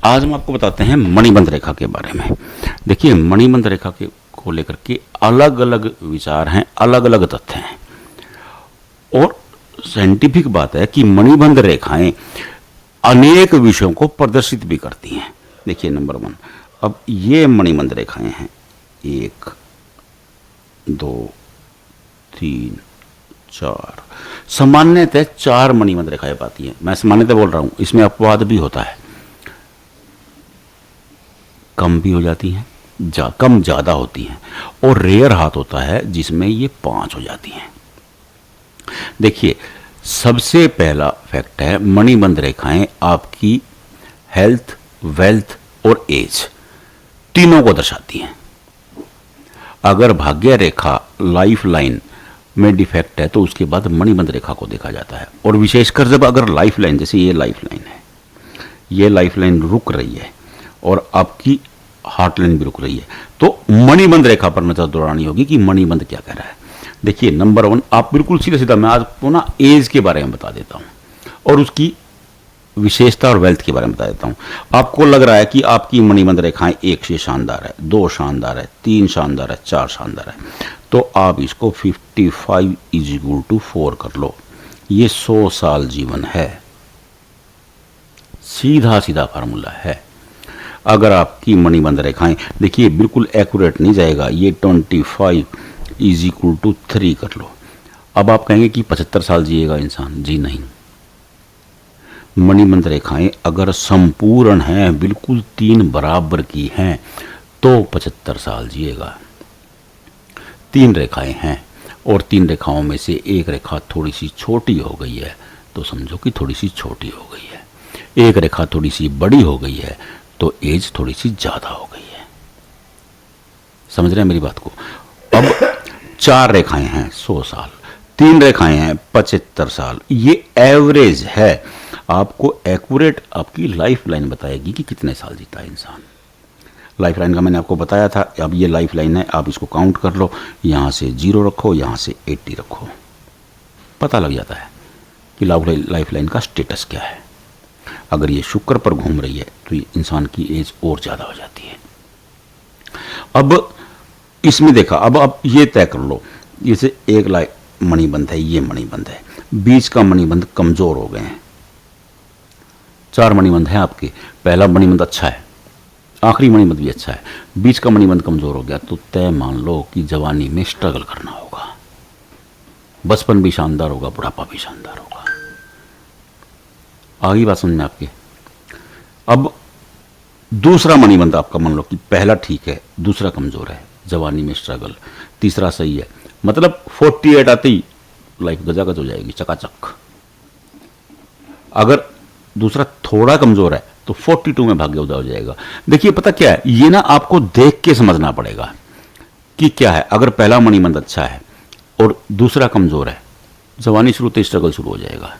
आज हम आपको बताते हैं मणिबंध रेखा के बारे में। देखिए, मणिबंध रेखा के को लेकर के अलग अलग विचार हैं, अलग अलग तथ्य हैं और साइंटिफिक बात है कि मणिबंध रेखाएं अनेक विषयों को प्रदर्शित भी करती हैं। देखिए नंबर 1, अब ये मणिबंध रेखाएं हैं 1 2 3 4। सामान्यतः 4 मणिबंध रेखाएं पाती हैं। मैं सामान्यतः बोल रहा हूं, इसमें अपवाद भी होता है, कम भी हो जाती हैं, कम ज़्यादा होती हैं और रेयर हाथ होता है जिसमें ये 5 हो जाती हैं। देखिए, सबसे पहला फैक्ट है मणिबंध रेखाएं आपकी हेल्थ, वेल्थ और एज तीनों को दर्शाती हैं। अगर भाग्य रेखा, लाइफ लाइन में डिफेक्ट है तो उसके बाद मणिबंध रेखा को देखा जाता है। और विशेषकर जब अगर लाइफ लाइन, जैसे ये लाइफ लाइन है, ये लाइफ लाइन रुक रही है और आपकी हार्ट लाइन भी रुक रही है, तो मणिबंध रेखा पर नजर दौड़ानी होगी कि मणिबंध क्या कह रहा है। देखिए नंबर 1, आप बिल्कुल सीधा सीधा, मैं आपको ना एज के बारे में बता देता हूं और उसकी विशेषता और वेल्थ के बारे में बता देता हूं। आपको लग रहा है कि आपकी मणिबंध रेखाएं 1 से शानदार है, 2 शानदार है, 3 शानदार है, 4 शानदार है, तो आप इसको 55 = 4 कर लो। ये 100 साल जीवन है, सीधा सीधा फार्मूला है। अगर आपकी मणिबंध रेखाएं, देखिए बिल्कुल एक्यूरेट नहीं जाएगा, ये 25 = 3 कर लो। अब आप कहेंगे कि 75 साल जिएगा इंसान, जी नहीं। मणिबंध रेखाएं अगर संपूर्ण हैं, बिल्कुल 3 बराबर की हैं, तो 75 साल जिएगा। 3 रेखाएं हैं और 3 रेखाओं में से एक रेखा थोड़ी सी छोटी हो गई है तो समझो कि थोड़ी सी छोटी हो गई है। एक रेखा थोड़ी सी बड़ी हो गई है तो एज थोड़ी सी ज्यादा हो गई है। समझ रहे हैं मेरी बात को। अब 4 रेखाएं हैं 100 साल, 3 रेखाएं हैं 75 साल, ये एवरेज है। आपको एक्यूरेट आपकी लाइफ लाइन बताएगी कि कितने साल जीता है इंसान। लाइफ लाइन का मैंने आपको बताया था। अब ये लाइफ लाइन है, आप इसको काउंट कर लो, यहां से 0 रखो, यहां से 80 रखो, पता लग जाता है कि लाइफ लाइन का स्टेटस क्या है। अगर ये शुक्र पर घूम रही है तो ये इंसान की एज और ज्यादा हो जाती है। अब इसमें देखा, अब आप ये तय कर लो, जैसे एक मणिबंध है, ये मणिबंध है, बीच का मणिबंध कमजोर हो गए हैं। 4 मणिबंध हैं आपके, पहला मणिबंध अच्छा है, आखिरी मणिबंध भी अच्छा है, बीच का मणिबंध कमजोर हो गया तो तय मान लो कि जवानी में स्ट्रगल करना होगा। बचपन भी शानदार होगा, बुढ़ापा भी शानदार होगा। आगे बात समझ में आपके। अब दूसरा मणिबंध आपका मान लो कि पहला ठीक है, दूसरा कमजोर है, जवानी में स्ट्रगल, तीसरा सही है, मतलब 48 आती ही लाइफ गजागज हो जाएगी, चकाचक। अगर दूसरा थोड़ा कमजोर है तो 42 में भाग्य उदय हो जाएगा। देखिए पता क्या है, ये ना आपको देख के समझना पड़ेगा कि क्या है। अगर पहला मणिबंध अच्छा है और दूसरा कमजोर है, जवानी शुरू तो स्ट्रगल शुरू हो जाएगा।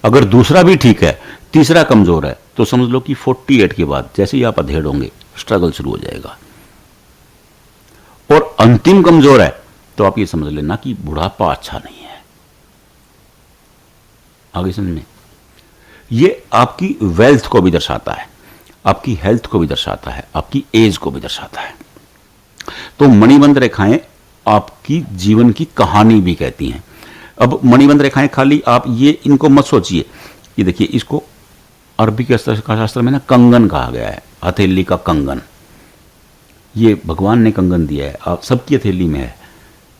अगर दूसरा भी ठीक है, तीसरा कमजोर है, तो समझ लो कि 48 के बाद जैसे ही आप अधेड़ होंगे स्ट्रगल शुरू हो जाएगा। और अंतिम कमजोर है तो आप ये समझ लेना कि बुढ़ापा अच्छा नहीं है। आगे समझ में। ये आपकी वेल्थ को भी दर्शाता है, आपकी हेल्थ को भी दर्शाता है, आपकी एज को भी दर्शाता है। तो मणिबंध रेखाएं आपकी जीवन की कहानी भी कहती हैं। अब मणिबंध रेखाएं खाली आप ये इनको मत सोचिए। ये देखिए, इसको अरबी के शास्त्र में ना कंगन कहा गया है, हथेली का कंगन। ये भगवान ने कंगन दिया है, आप सबकी हथेली में है,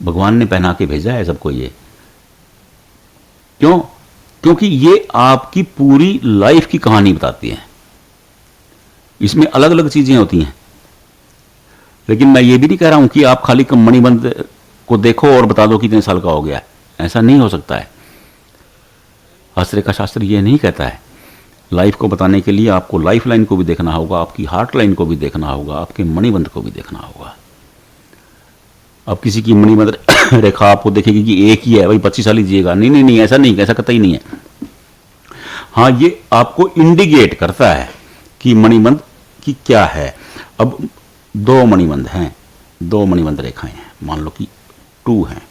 भगवान ने पहना के भेजा है सबको ये। क्यों? क्योंकि ये आपकी पूरी लाइफ की कहानी बताती है। इसमें अलग अलग चीजें होती हैं, लेकिन मैं ये भी नहीं कह रहा हूं कि आप खाली मणिबंध को देखो और बता दो कितने साल का हो गया। ऐसा नहीं हो सकता है। हस्तरेखा शास्त्र ये नहीं कहता है। लाइफ को बताने के लिए आपको लाइफ लाइन को भी देखना होगा, आपकी हार्ट लाइन को भी देखना होगा, आपके मणिबंध को भी देखना होगा। अब किसी की मणिबंध रेखा आपको देखेगी कि एक ही है, भाई 25 साल ही जिएगा, नहीं नहीं नहीं, ऐसा नहीं, ऐसा कतई नहीं है। हाँ, ये आपको इंडिकेट करता है कि मणिबंध की क्या है। अब 2 मणिबंध हैं, 2 मणिबंध रेखाएं हैं, मान लो कि 2 हैं,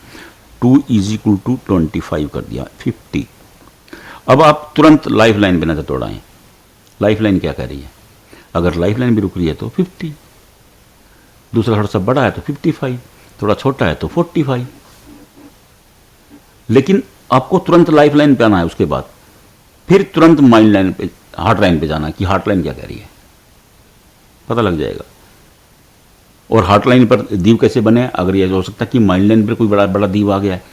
2 = 25 कर दिया, 50। अब आप तुरंत लाइफ लाइन पे नजर दौड़ाएं। लाइफ लाइन क्या कह रही है? अगर लाइफ लाइन भी रुक रही है तो 50, दूसरा थोड़ा सा बड़ा है तो 55, थोड़ा छोटा है तो 45। लेकिन आपको तुरंत लाइफ लाइन पे आना है, उसके बाद फिर तुरंत माइंड लाइन पे, हार्ट लाइन पे जाना है कि हार्ट लाइन क्या कह रही है, पता लग जाएगा। और हार्ट लाइन पर दीव कैसे बने, अगर यह हो सकता है कि माइंड लाइन पर कोई बड़ा बड़ा दीव आ गया है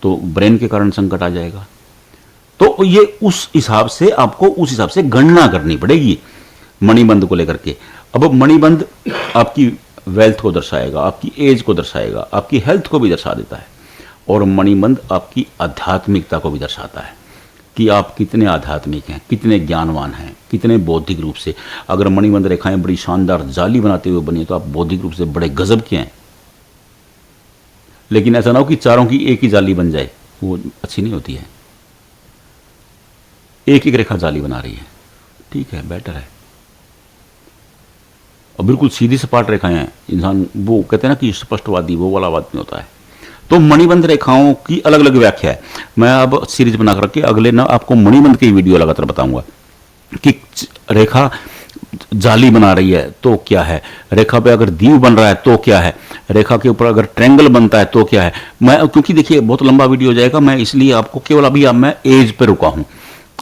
तो ब्रेन के कारण संकट आ जाएगा। तो ये उस हिसाब से आपको उस हिसाब से गणना करनी पड़ेगी मणिबंध को लेकर के। अब मणिबंध आपकी वेल्थ को दर्शाएगा, आपकी एज को दर्शाएगा, आपकी हेल्थ को भी दर्शा देता है, और मणिबंध आपकी आध्यात्मिकता को भी दर्शाता है कि आप कितने आध्यात्मिक हैं, कितने ज्ञानवान हैं, कितने बौद्धिक रूप से। अगर मणिबंध रेखाएं बड़ी शानदार जाली बनाते हुए बनी तो आप बौद्धिक रूप से बड़े गजब के हैं। लेकिन ऐसा ना हो कि चारों की एक ही जाली बन जाए, वो अच्छी नहीं होती है। एक एक रेखा जाली बना रही है, ठीक है, बेटर है। और बिल्कुल सीधी सपाट रेखाएं हैं, इंसान वो कहते हैं ना कि स्पष्टवादी, वो वाला आदमी होता है। तो मणिबंध रेखाओं की अलग अलग व्याख्या है। मैं अब सीरीज बना कर के अगले ना आपको मणिबंध की वीडियो लगातार बताऊंगा कि रेखा जाली बना रही है तो क्या है, रेखा पे अगर दीव बन रहा है तो क्या है, रेखा के ऊपर अगर ट्रायंगल बनता है तो क्या है। मैं क्योंकि देखिए बहुत लंबा वीडियो हो जाएगा, मैं इसलिए आपको केवल अभी मैं एज पे रुका हूं,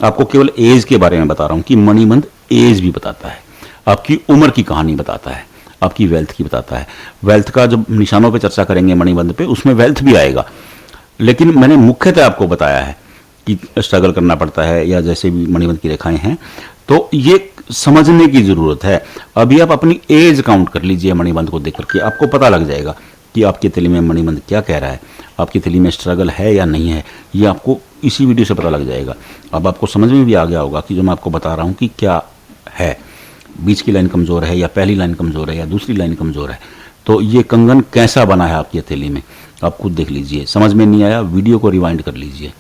आपको केवल एज के बारे में बता रहा हूं कि मणिबंध एज भी बताता है, आपकी उम्र की कहानी बताता है, आपकी वेल्थ की बताता है। वेल्थ का जब निशानों पे चर्चा करेंगे मणिबंध पे, उसमें वेल्थ भी आएगा। लेकिन मैंने मुख्यतः आपको बताया है कि स्ट्रगल करना पड़ता है या जैसे भी मणिबंध की रेखाएं हैं, तो ये समझने की जरूरत है। अभी आप अपनी एज काउंट कर लीजिए मणिबंध को देख करके, आपको पता लग जाएगा कि आपकी तिथि में मणिबंध क्या कह रहा है, आपकी तिथि में स्ट्रगल है या नहीं है, ये आपको इसी वीडियो से पता लग जाएगा। अब आपको समझ में भी आ गया होगा कि जो मैं आपको बता रहा हूँ कि क्या है, बीच की लाइन कमजोर है या पहली लाइन कमजोर है या दूसरी लाइन कमजोर है। तो ये कंगन कैसा बना है आपकी हथेली में, आप खुद देख लीजिए। समझ में नहीं आया, वीडियो को रिवाइंड कर लीजिए।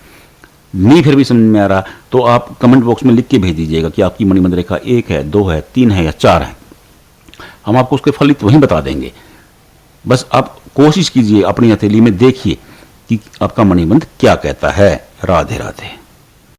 नहीं फिर भी समझ में आ रहा तो आप कमेंट बॉक्स में लिख के भेज दीजिएगा कि आपकी मणिबंध रेखा 1 है, 2 है, 3 है या 4 है। हम आपको उसके फलित वहीं बता देंगे। बस आप कोशिश कीजिए, अपनी हथेली में देखिए कि आपका मणिबंध क्या कहता है। राधे राधे।